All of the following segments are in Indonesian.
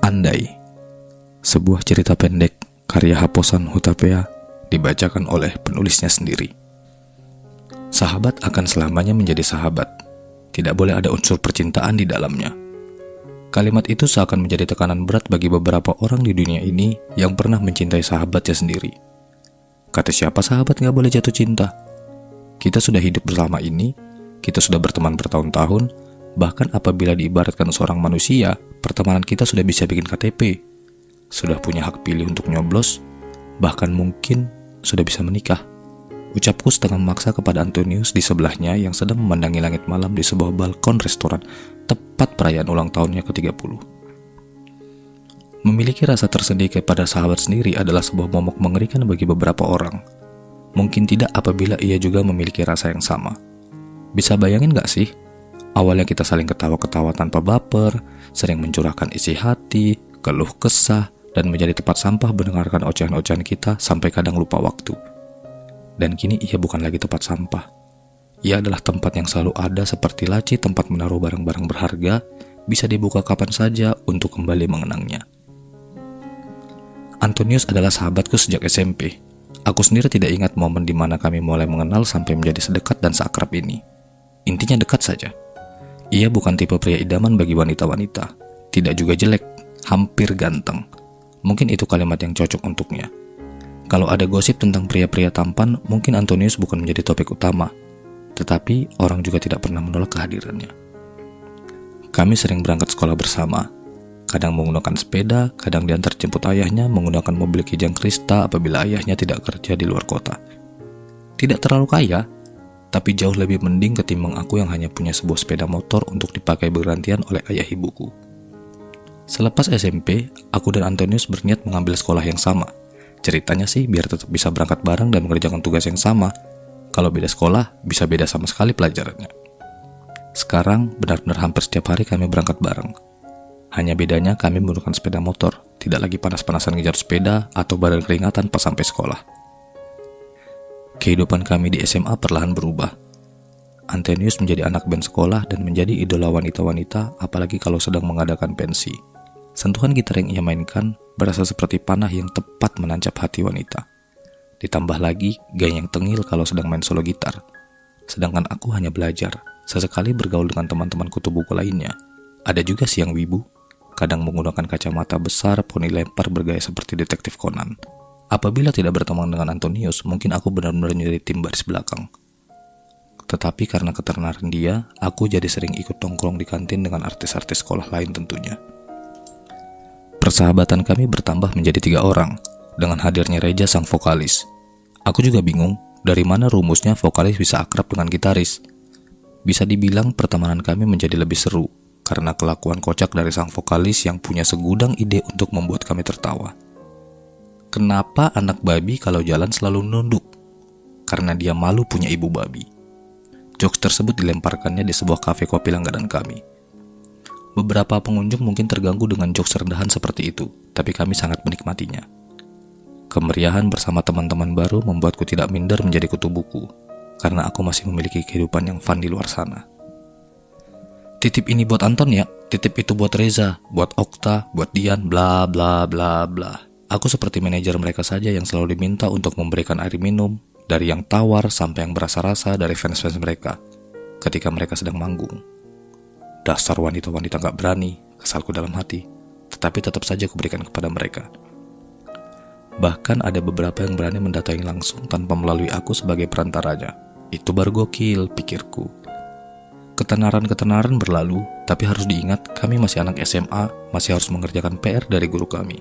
Andai, sebuah cerita pendek karya Haposan Hutapea dibacakan oleh penulisnya sendiri. Sahabat akan selamanya menjadi sahabat. Tidak boleh ada unsur percintaan di dalamnya. Kalimat itu seakan menjadi tekanan berat bagi beberapa orang di dunia ini yang pernah mencintai sahabatnya sendiri. Kata siapa sahabat gak boleh jatuh cinta? Kita sudah hidup bersama ini, kita sudah berteman bertahun-tahun, bahkan apabila diibaratkan seorang manusia, pertemanan kita sudah bisa bikin KTP, sudah punya hak pilih untuk nyoblos, bahkan mungkin sudah bisa menikah. Ucapku setengah memaksa kepada Antonius di sebelahnya yang sedang memandangi langit malam di sebuah balkon restoran tepat perayaan ulang tahunnya ke-30. Memiliki rasa tersendiri kepada sahabat sendiri adalah sebuah momok mengerikan bagi beberapa orang. Mungkin tidak apabila ia juga memiliki rasa yang sama. Bisa bayangin gak sih? Awalnya kita saling ketawa-ketawa tanpa baper, sering mencurahkan isi hati, keluh kesah, dan menjadi tempat sampah mendengarkan ocehan-ocehan kita sampai kadang lupa waktu. Dan kini ia bukan lagi tempat sampah. Ia adalah tempat yang selalu ada seperti laci tempat menaruh barang-barang berharga, bisa dibuka kapan saja untuk kembali mengenangnya. Antonius adalah sahabatku sejak SMP. Aku sendiri tidak ingat momen di mana kami mulai mengenal sampai menjadi sedekat dan seakrab ini. Intinya dekat saja. Ia bukan tipe pria idaman bagi wanita-wanita. Tidak juga jelek, hampir ganteng. Mungkin itu kalimat yang cocok untuknya. Kalau ada gosip tentang pria-pria tampan, mungkin Antonius bukan menjadi topik utama. Tetapi orang juga tidak pernah menolak kehadirannya. Kami sering berangkat sekolah bersama. Kadang menggunakan sepeda, kadang diantar jemput ayahnya menggunakan mobil Kijang Krista apabila ayahnya tidak kerja di luar kota. Tidak terlalu kaya, tapi jauh lebih mending ketimbang aku yang hanya punya sebuah sepeda motor untuk dipakai bergantian oleh ayah ibuku. Selepas SMP, aku dan Antonius berniat mengambil sekolah yang sama. Ceritanya sih biar tetap bisa berangkat bareng dan mengerjakan tugas yang sama. Kalau beda sekolah, bisa beda sama sekali pelajarannya. Sekarang, benar-benar hampir setiap hari kami berangkat bareng. Hanya bedanya kami menggunakan sepeda motor, tidak lagi panas-panasan ngejar sepeda atau badan keringatan pas sampai sekolah. Kehidupan kami di SMA perlahan berubah. Antonius menjadi anak band sekolah dan menjadi idola wanita-wanita, apalagi kalau sedang mengadakan pensi. Sentuhan gitar yang ia mainkan berasa seperti panah yang tepat menancap hati wanita. Ditambah lagi gaya yang tengil kalau sedang main solo gitar. Sedangkan aku hanya belajar, sesekali bergaul dengan teman-teman kutu buku lainnya. Ada juga si yang wibu, kadang menggunakan kacamata besar, poni lempar bergaya seperti detektif Conan. Apabila tidak berteman dengan Antonius, mungkin aku benar-benar menjadi tim baris belakang. Tetapi karena ketenaran dia, aku jadi sering ikut nongkrong di kantin dengan artis-artis sekolah lain tentunya. Persahabatan kami bertambah menjadi 3 orang, dengan hadirnya Reza sang vokalis. Aku juga bingung, dari mana rumusnya vokalis bisa akrab dengan gitaris. Bisa dibilang pertemanan kami menjadi lebih seru, karena kelakuan kocak dari sang vokalis yang punya segudang ide untuk membuat kami tertawa. Kenapa anak babi kalau jalan selalu nunduk? Karena dia malu punya ibu babi. Jokes tersebut dilemparkannya di sebuah kafe kopi langganan kami. Beberapa pengunjung mungkin terganggu dengan jokes rendahan seperti itu, tapi kami sangat menikmatinya. Kemeriahan bersama teman-teman baru membuatku tidak minder menjadi kutu buku, karena aku masih memiliki kehidupan yang fun di luar sana. Titip ini buat Anton ya, titip itu buat Reza, buat Okta, buat Dian, bla bla bla bla. Aku seperti manajer mereka saja yang selalu diminta untuk memberikan air minum, dari yang tawar sampai yang berasa-rasa dari fans-fans mereka, ketika mereka sedang manggung. Dasar wanita-wanita gak berani, kesalku dalam hati, tetapi tetap saja kuberikan kepada mereka. Bahkan ada beberapa yang berani mendatangi langsung tanpa melalui aku sebagai perantaranya. Itu baru gokil, pikirku. Ketenaran-ketenaran berlalu, tapi harus diingat kami masih anak SMA, masih harus mengerjakan PR dari guru kami.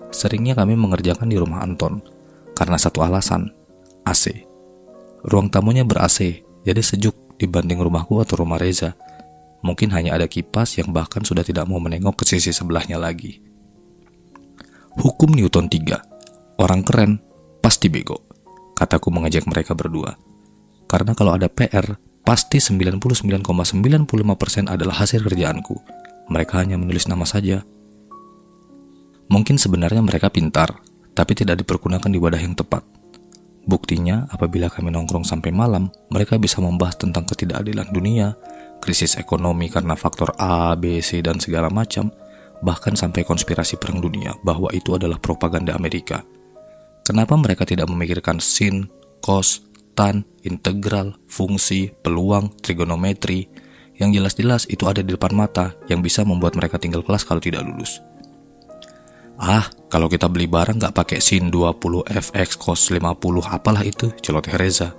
Seringnya kami mengerjakan di rumah Anton, karena satu alasan, AC. Ruang tamunya ber-AC, jadi sejuk dibanding rumahku atau rumah Reza. Mungkin hanya ada kipas yang bahkan sudah tidak mau menengok ke sisi sebelahnya lagi. Hukum Newton 3. Orang keren pasti bego, kataku mengajak mereka berdua. Karena kalau ada PR, pasti 99,95% adalah hasil kerjaanku. Mereka hanya menulis nama saja. Mungkin sebenarnya mereka pintar, tapi tidak dipergunakan di wadah yang tepat. Buktinya, apabila kami nongkrong sampai malam, mereka bisa membahas tentang ketidakadilan dunia, krisis ekonomi karena faktor A, B, C, dan segala macam, bahkan sampai konspirasi perang dunia bahwa itu adalah propaganda Amerika. Kenapa mereka tidak memikirkan sin, cos, tan, integral, fungsi, peluang, trigonometri, yang jelas-jelas itu ada di depan mata yang bisa membuat mereka tinggal kelas kalau tidak lulus. Kalau kita beli barang gak pakai sin 20, fx, cos 50, apalah itu, celoteh Reza.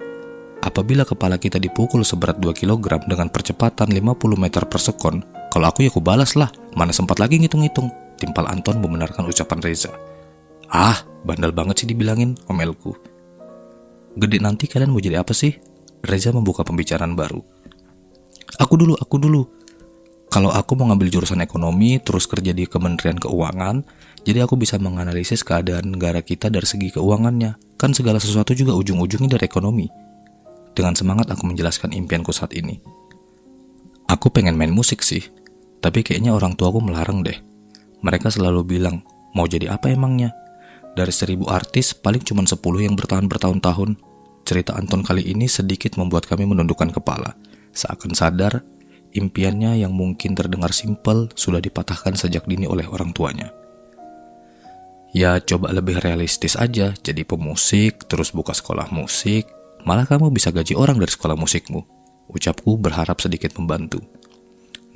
Apabila kepala kita dipukul seberat 2 kg dengan percepatan 50 meter per sekon, kalau aku ya aku balas lah, mana sempat lagi ngitung-ngitung, timpal Anton membenarkan ucapan Reza. Bandel banget sih dibilangin, omelku. Gede nanti kalian mau jadi apa sih? Reza membuka pembicaraan baru. Aku dulu. Kalau aku mau ngambil jurusan ekonomi, terus kerja di Kementerian Keuangan, jadi aku bisa menganalisis keadaan negara kita dari segi keuangannya. Kan segala sesuatu juga ujung-ujungnya dari ekonomi. Dengan semangat aku menjelaskan impianku saat ini. Aku pengen main musik sih, tapi kayaknya orang tuaku melarang deh. Mereka selalu bilang, mau jadi apa emangnya? Dari 1000 artis, paling cuma 10 yang bertahan bertahun-tahun. Cerita Anton kali ini sedikit membuat kami menundukkan kepala. Seakan sadar, impiannya yang mungkin terdengar simpel sudah dipatahkan sejak dini oleh orang tuanya. Ya coba lebih realistis aja, jadi pemusik, terus buka sekolah musik, malah kamu bisa gaji orang dari sekolah musikmu. Ucapku berharap sedikit membantu.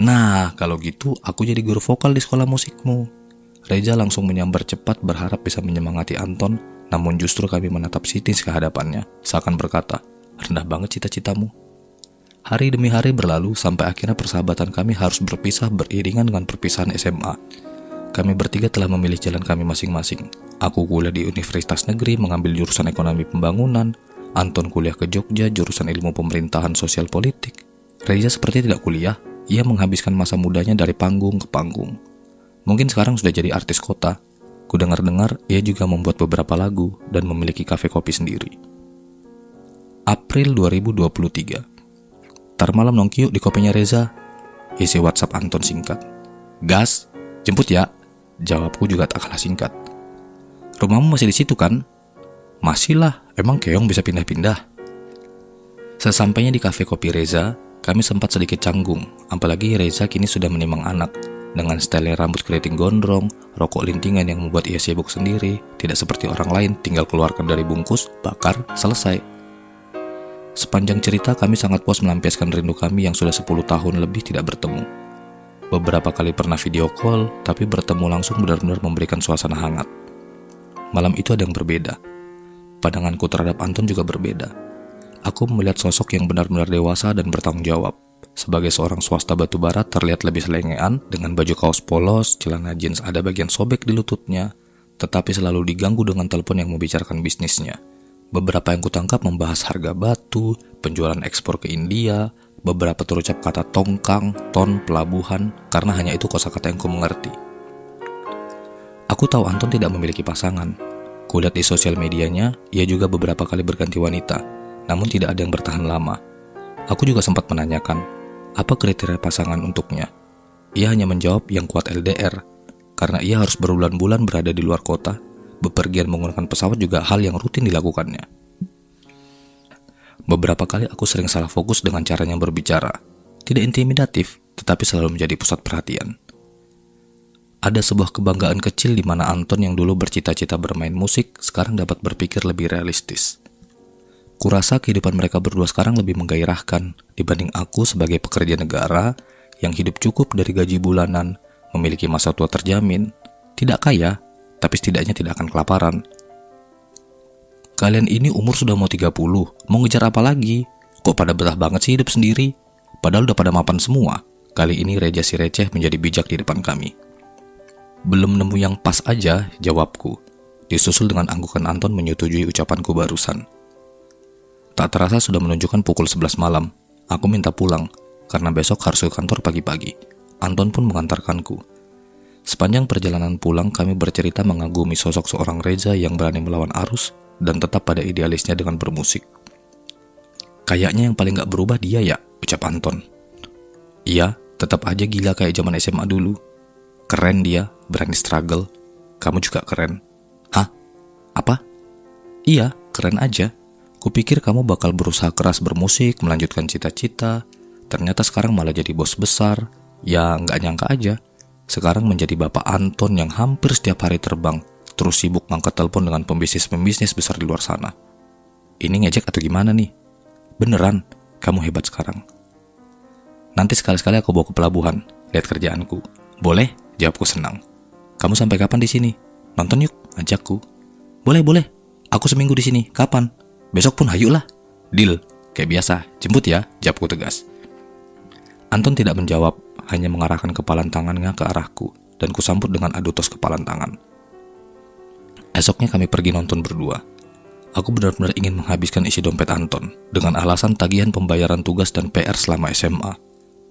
Nah, kalau gitu aku jadi guru vokal di sekolah musikmu. Reza langsung menyambar cepat berharap bisa menyemangati Anton, namun justru kami menatap sinis ke hadapannya, seakan berkata, rendah banget cita-citamu. Hari demi hari berlalu sampai akhirnya persahabatan kami harus berpisah beriringan dengan perpisahan SMA. Kami bertiga telah memilih jalan kami masing-masing. Aku kuliah di Universitas Negeri mengambil jurusan Ekonomi Pembangunan, Anton kuliah ke Jogja jurusan Ilmu Pemerintahan Sosial Politik. Reza seperti tidak kuliah, ia menghabiskan masa mudanya dari panggung ke panggung. Mungkin sekarang sudah jadi artis kota. Ku dengar-dengar ia juga membuat beberapa lagu dan memiliki kafe kopi sendiri. April 2023. Tar malam nongki yuk di kopinya Reza. Isi WhatsApp Anton singkat. Gas, jemput ya. Jawabku juga tak kalah singkat. Rumahmu masih di situ kan? Masih lah, emang keong bisa pindah-pindah. Sesampainya di kafe kopi Reza, kami sempat sedikit canggung. Apalagi Reza kini sudah menimang anak. Dengan style rambut keriting gondrong, rokok lintingan yang membuat ia sibuk sendiri, tidak seperti orang lain tinggal keluarkan dari bungkus, bakar, selesai. Sepanjang cerita kami sangat puas melampiaskan rindu kami yang sudah 10 tahun lebih tidak bertemu. Beberapa kali pernah video call, tapi bertemu langsung benar-benar memberikan suasana hangat. Malam itu ada yang berbeda. Pandanganku terhadap Anton juga berbeda. Aku melihat sosok yang benar-benar dewasa dan bertanggung jawab. Sebagai seorang swasta batubara terlihat lebih selengean dengan baju kaos polos, celana jeans ada bagian sobek di lututnya, tetapi selalu diganggu dengan telepon yang membicarakan bisnisnya. Beberapa yang kutangkap membahas harga batu, penjualan ekspor ke India, beberapa terucap kata tongkang, ton, pelabuhan, karena hanya itu kosakata yang ku mengerti. Aku tahu Anton tidak memiliki pasangan. Kulihat di sosial medianya, ia juga beberapa kali berganti wanita, namun tidak ada yang bertahan lama. Aku juga sempat menanyakan, apa kriteria pasangan untuknya? Ia hanya menjawab yang kuat LDR, karena ia harus berbulan-bulan berada di luar kota, bepergian menggunakan pesawat juga hal yang rutin dilakukannya. Beberapa kali aku sering salah fokus dengan caranya berbicara, tidak intimidatif, tetapi selalu menjadi pusat perhatian. Ada sebuah kebanggaan kecil di mana Anton yang dulu bercita-cita bermain musik, sekarang dapat berpikir lebih realistis. Kurasa kehidupan mereka berdua sekarang lebih menggairahkan dibanding aku sebagai pekerja negara yang hidup cukup dari gaji bulanan, memiliki masa tua terjamin, tidak kaya, tapi setidaknya tidak akan kelaparan. Kalian ini umur sudah mau 30, mau ngejar apa lagi? Kok pada betah banget sih hidup sendiri? Padahal udah pada mapan semua. Kali ini Reza si receh menjadi bijak di depan kami. Belum nemu yang pas aja, jawabku. Disusul dengan anggukan Anton menyetujui ucapanku barusan. Tak terasa sudah menunjukkan pukul 11 malam. Aku minta pulang, karena besok harus ke kantor pagi-pagi. Anton pun mengantarkanku. Sepanjang perjalanan pulang, kami bercerita mengagumi sosok seorang Reza yang berani melawan arus dan tetap pada idealisnya dengan bermusik. Kayaknya yang paling gak berubah dia ya, ucap Anton. Iya, tetap aja gila kayak zaman SMA dulu. Keren dia, berani struggle. Kamu juga keren. Hah? Apa? Iya, keren aja. Kupikir kamu bakal berusaha keras bermusik, melanjutkan cita-cita. Ternyata sekarang malah jadi bos besar. Ya nggak nyangka aja. sekarang menjadi Bapak Anton yang hampir setiap hari terbang, terus sibuk ngangkat telepon dengan pembisnis-pembisnis besar di luar sana. Ini ngejek atau gimana nih? Beneran, kamu hebat sekarang. Nanti sekali-sekali aku bawa ke pelabuhan, lihat kerjaanku. Boleh? Jawabku senang. Kamu sampai kapan di sini? Nonton yuk, ajakku. Boleh. Aku seminggu di sini. Kapan? Besok pun hayulah. Deal. Kayak biasa. Jemput ya, jawabku tegas. Anton tidak menjawab, hanya mengarahkan kepalan tangannya ke arahku, dan kusambut dengan adu tos kepalan tangan. Esoknya kami pergi nonton berdua. Aku benar-benar ingin menghabiskan isi dompet Anton dengan alasan tagihan pembayaran tugas dan PR selama SMA.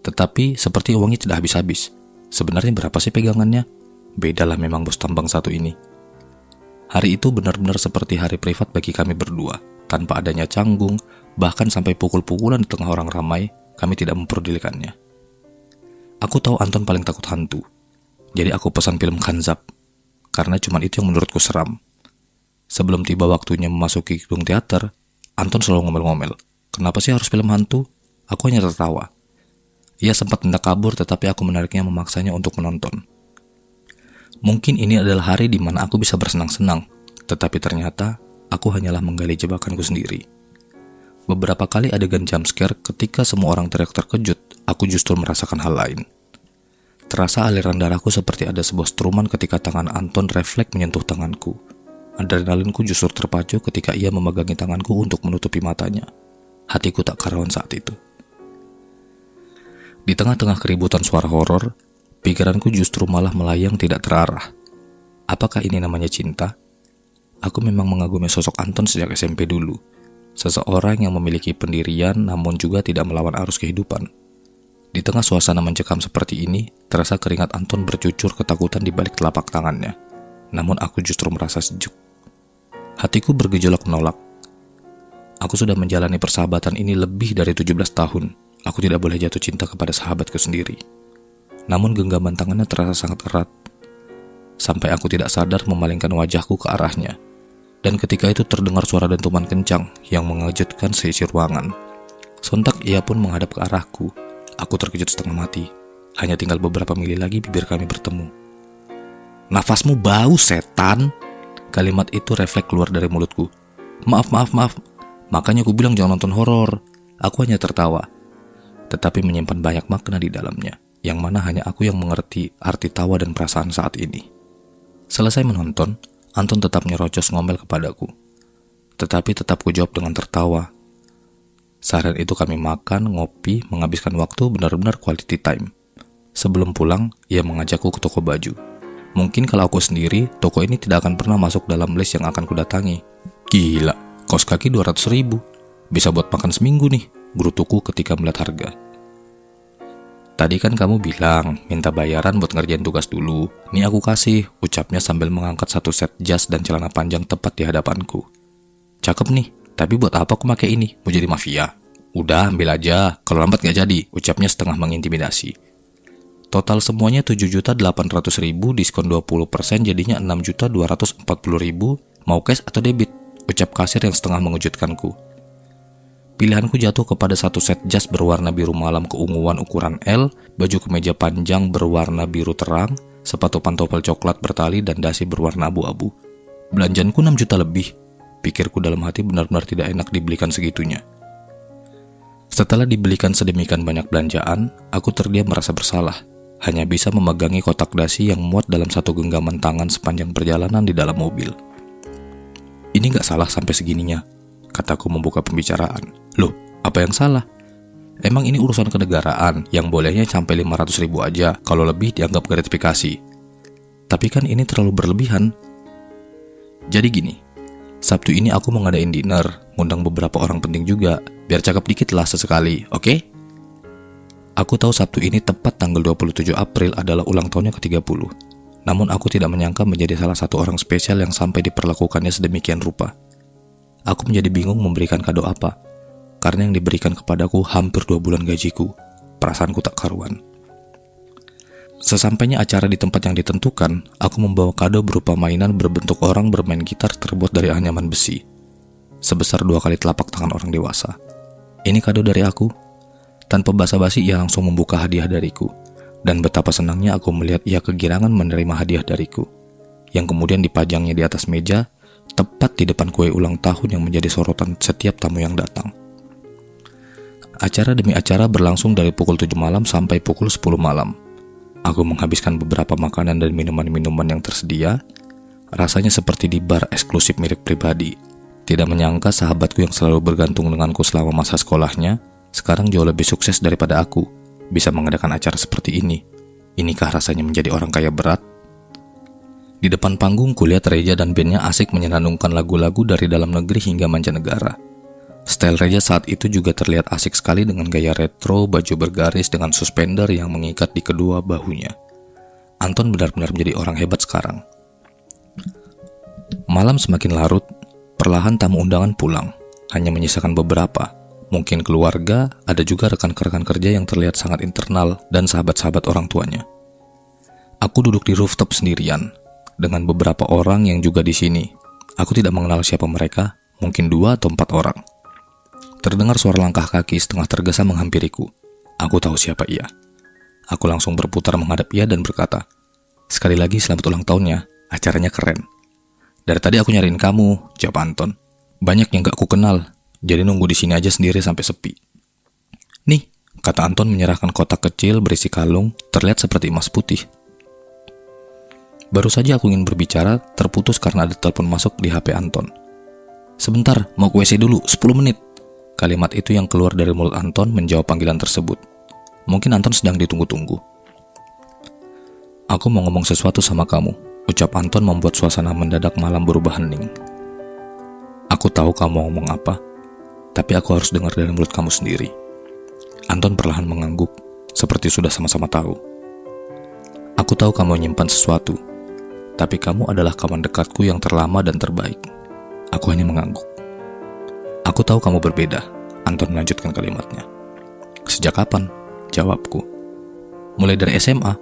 Tetapi seperti uangnya tidak habis-habis. Sebenarnya berapa sih pegangannya? Bedalah memang bos tambang satu ini. Hari itu benar-benar seperti hari privat bagi kami berdua. Tanpa adanya canggung, bahkan sampai pukul-pukulan di tengah orang ramai, kami tidak memperdulikannya. Aku tahu Anton paling takut hantu. Jadi aku pesan film Khanzab. Karena cuma itu yang menurutku seram. Sebelum tiba waktunya memasuki gedung teater, Anton selalu ngomel-ngomel. Kenapa sih harus film hantu? Aku hanya tertawa. Ia sempat hendak kabur, tetapi aku menariknya memaksanya untuk menonton. Mungkin ini adalah hari di mana aku bisa bersenang-senang, tetapi ternyata aku hanyalah menggali jebakanku sendiri. Beberapa kali adegan jumpscare ketika semua orang teriak terkejut, aku justru merasakan hal lain. Terasa aliran darahku seperti ada sebuah struman ketika tangan Anton refleks menyentuh tanganku. Adrenalinku justru terpacu ketika ia memegangi tanganku untuk menutupi matanya. Hatiku tak karuan saat itu. Di tengah-tengah keributan suara horor, pikiranku justru malah melayang tidak terarah. Apakah ini namanya cinta? Aku memang mengagumi sosok Anton sejak SMP dulu. Seseorang yang memiliki pendirian namun juga tidak melawan arus kehidupan. Di tengah suasana mencekam seperti ini, terasa keringat Anton bercucur ketakutan di balik telapak tangannya. Namun aku justru merasa sejuk. Hatiku bergejolak menolak. Aku sudah menjalani persahabatan ini lebih dari 17 tahun. Aku tidak boleh jatuh cinta kepada sahabatku sendiri. Namun genggaman tangannya terasa sangat erat. Sampai aku tidak sadar memalingkan wajahku ke arahnya. Dan ketika itu terdengar suara dentuman kencang yang mengejutkan seisi ruangan. Sontak ia pun menghadap ke arahku. Aku terkejut setengah mati. Hanya tinggal beberapa mili lagi bibir kami bertemu. Nafasmu bau, setan! Kalimat itu refleks keluar dari mulutku. Maaf. Makanya aku bilang jangan nonton horor. Aku hanya tertawa. Tetapi menyimpan banyak makna di dalamnya, yang mana hanya aku yang mengerti arti tawa dan perasaan saat ini. Selesai menonton, Anton tetap nyerocos ngomel kepadaku. Tetapi tetap kujawab dengan tertawa. Seharian itu kami makan, ngopi, menghabiskan waktu benar-benar quality time. Sebelum pulang, ia mengajakku ke toko baju. Mungkin kalau aku sendiri, toko ini tidak akan pernah masuk dalam list yang akan kudatangi. Gila, kaos kaki 200.000. Bisa buat makan seminggu nih, gerutuku ketika melihat harga. Tadi kan kamu bilang minta bayaran buat ngerjain tugas dulu. Nih aku kasih, ucapnya sambil mengangkat satu set jas dan celana panjang tepat di hadapanku. Cakep nih, tapi buat apa aku pakai ini? Mau jadi mafia? Udah, ambil aja, kalau lambat gak jadi, ucapnya setengah mengintimidasi. Total semuanya 7.800.000, diskon 20% jadinya 6.240.000, mau cash atau debit? Ucap kasir yang setengah mengejutkanku. Pilihanku jatuh kepada satu set jas berwarna biru malam keunguan ukuran L, baju kemeja panjang berwarna biru terang, sepatu pantofel coklat bertali dan dasi berwarna abu-abu. Belanjanku 6 juta lebih. Pikirku dalam hati benar-benar tidak enak dibelikan segitunya. Setelah dibelikan sedemikian banyak belanjaan, aku terdiam merasa bersalah. Hanya bisa memegangi kotak dasi yang muat dalam satu genggaman tangan sepanjang perjalanan di dalam mobil. Ini gak salah sampai segininya, kataku membuka pembicaraan. Loh, apa yang salah? Emang ini urusan kenegaraan yang bolehnya sampai 500.000 aja, kalau lebih dianggap gratifikasi. Tapi kan ini terlalu berlebihan. Jadi gini, Sabtu ini aku mau ngadain dinner, ngundang beberapa orang penting juga, biar cakep dikit lah sesekali, oke? Aku tahu Sabtu ini tepat tanggal 27 April adalah ulang tahunnya ke-30. Namun aku tidak menyangka menjadi salah satu orang spesial yang sampai diperlakukannya sedemikian rupa. Aku menjadi bingung memberikan kado apa, karena yang diberikan kepadaku hampir 2 bulan gajiku. Perasaanku tak karuan. Sesampainya acara di tempat yang ditentukan, aku membawa kado berupa mainan berbentuk orang bermain gitar terbuat dari anyaman besi. Sebesar 2 kali telapak tangan orang dewasa. Ini kado dari aku. Tanpa basa-basi ia langsung membuka hadiah dariku. Dan betapa senangnya aku melihat ia kegirangan menerima hadiah dariku, yang kemudian dipajangnya di atas meja, tepat di depan kue ulang tahun yang menjadi sorotan setiap tamu yang datang. Acara demi acara berlangsung dari pukul 7 malam sampai pukul 10 malam. Aku menghabiskan beberapa makanan dan minuman-minuman yang tersedia. Rasanya seperti di bar eksklusif milik pribadi. Tidak menyangka sahabatku yang selalu bergantung denganku selama masa sekolahnya, sekarang jauh lebih sukses daripada aku, bisa mengadakan acara seperti ini. Inikah rasanya menjadi orang kaya berat? Di depan panggung kulihat Reja dan bandnya asik menyenandungkan lagu-lagu dari dalam negeri hingga mancanegara. Style Reja saat itu juga terlihat asik sekali dengan gaya retro, baju bergaris dengan suspender yang mengikat di kedua bahunya. Anton benar-benar menjadi orang hebat sekarang. Malam semakin larut, perlahan tamu undangan pulang, hanya menyisakan beberapa. Mungkin keluarga, ada juga rekan-rekan kerja yang terlihat sangat internal dan sahabat-sahabat orang tuanya. Aku duduk di rooftop sendirian, dengan beberapa orang yang juga di sini. Aku tidak mengenal siapa mereka, mungkin 2 atau 4 orang. Terdengar suara langkah kaki setengah tergesa menghampiriku. Aku tahu siapa ia. Aku langsung berputar menghadap ia dan berkata, "Sekali lagi selamat ulang tahunnya, acaranya keren." "Dari tadi aku nyariin kamu," jawab Anton. "Banyak yang gak aku kenal, jadi nunggu di sini aja sendiri sampai sepi." "Nih," kata Anton menyerahkan kotak kecil berisi kalung, terlihat seperti emas putih. Baru saja aku ingin berbicara, terputus karena ada telepon masuk di HP Anton. "Sebentar, mau ke WC dulu, 10 menit. Kalimat itu yang keluar dari mulut Anton menjawab panggilan tersebut. Mungkin Anton sedang ditunggu-tunggu. "Aku mau ngomong sesuatu sama kamu," ucap Anton membuat suasana mendadak malam berubah hening. "Aku tahu kamu mau ngomong apa, tapi aku harus dengar dari mulut kamu sendiri." Anton perlahan mengangguk, seperti sudah sama-sama tahu. "Aku tahu kamu menyimpan sesuatu, tapi kamu adalah kawan dekatku yang terlama dan terbaik." Aku hanya mengangguk. "Aku tahu kamu berbeda," Anton melanjutkan kalimatnya. "Sejak kapan?" jawabku. "Mulai dari SMA.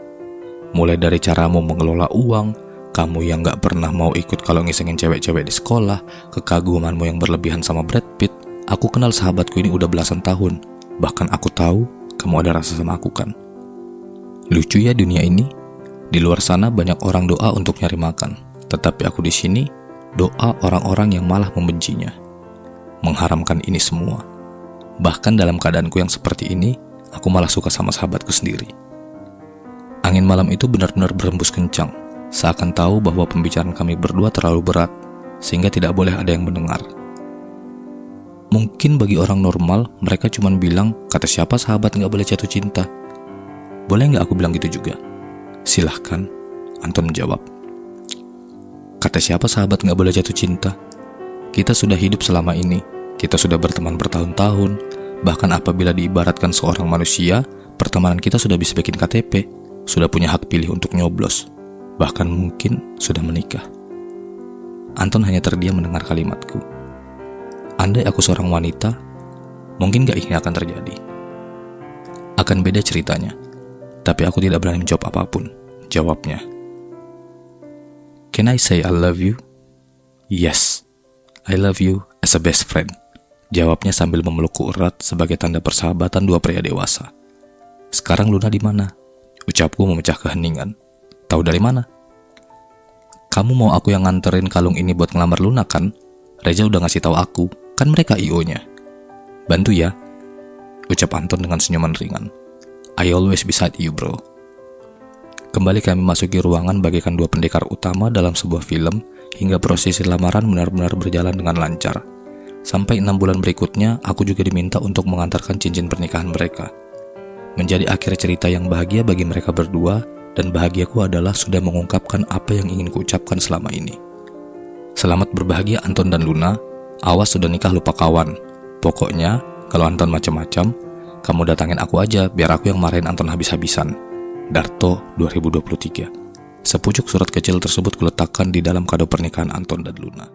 Mulai dari caramu mengelola uang, kamu yang gak pernah mau ikut kalau ngisengin cewek-cewek di sekolah, kekagumanmu yang berlebihan sama Brad Pitt. Aku kenal sahabatku ini udah belasan tahun. Bahkan aku tahu kamu ada rasa sama aku kan. Lucu ya dunia ini. Di luar sana banyak orang doa untuk nyari makan, tetapi aku di sini doa orang-orang yang malah membencinya, mengharamkan ini semua. Bahkan dalam keadaanku yang seperti ini, aku malah suka sama sahabatku sendiri." Angin malam itu benar-benar berhembus kencang, seakan tahu bahwa pembicaraan kami berdua terlalu berat, sehingga tidak boleh ada yang mendengar. Mungkin bagi orang normal, mereka cuma bilang, "Kata siapa sahabat gak boleh jatuh cinta?" Boleh gak aku bilang gitu juga? "Silahkan," Anton menjawab. "Kata siapa sahabat gak boleh jatuh cinta? Kita sudah hidup selama ini, kita sudah berteman bertahun-tahun, bahkan apabila diibaratkan seorang manusia, pertemanan kita sudah bisa bikin KTP, sudah punya hak pilih untuk nyoblos, bahkan mungkin sudah menikah." Anton hanya terdiam mendengar kalimatku. Andai aku seorang wanita, mungkin gak ini akan terjadi. Akan beda ceritanya, tapi aku tidak berani menjawab apapun, jawabnya. "Can I say I love you?" "Yes, I love you as a best friend," jawabnya sambil memelukku erat sebagai tanda persahabatan dua pria dewasa. "Sekarang Luna di mana?" ucapku memecah keheningan. "Tahu dari mana?" "Kamu mau aku yang nganterin kalung ini buat ngelamar Luna kan? Reja udah ngasih tahu aku, kan mereka IO-nya." "Bantu ya," ucap Anton dengan senyuman ringan. "I always beside you, bro." Kembali kami masuki ruangan bagaikan dua pendekar utama dalam sebuah film, hingga prosesi lamaran benar-benar berjalan dengan lancar. Sampai 6 bulan berikutnya, aku juga diminta untuk mengantarkan cincin pernikahan mereka. Menjadi akhir cerita yang bahagia bagi mereka berdua, dan bahagiaku adalah sudah mengungkapkan apa yang ingin kuucapkan selama ini. Selamat berbahagia Anton dan Luna, awas sudah nikah lupa kawan. Pokoknya, kalau Anton macam-macam, kamu datangin aku aja biar aku yang marahin Anton habis-habisan. Darto 2023. Sepucuk surat kecil tersebut kuletakkan di dalam kado pernikahan Anton dan Luna.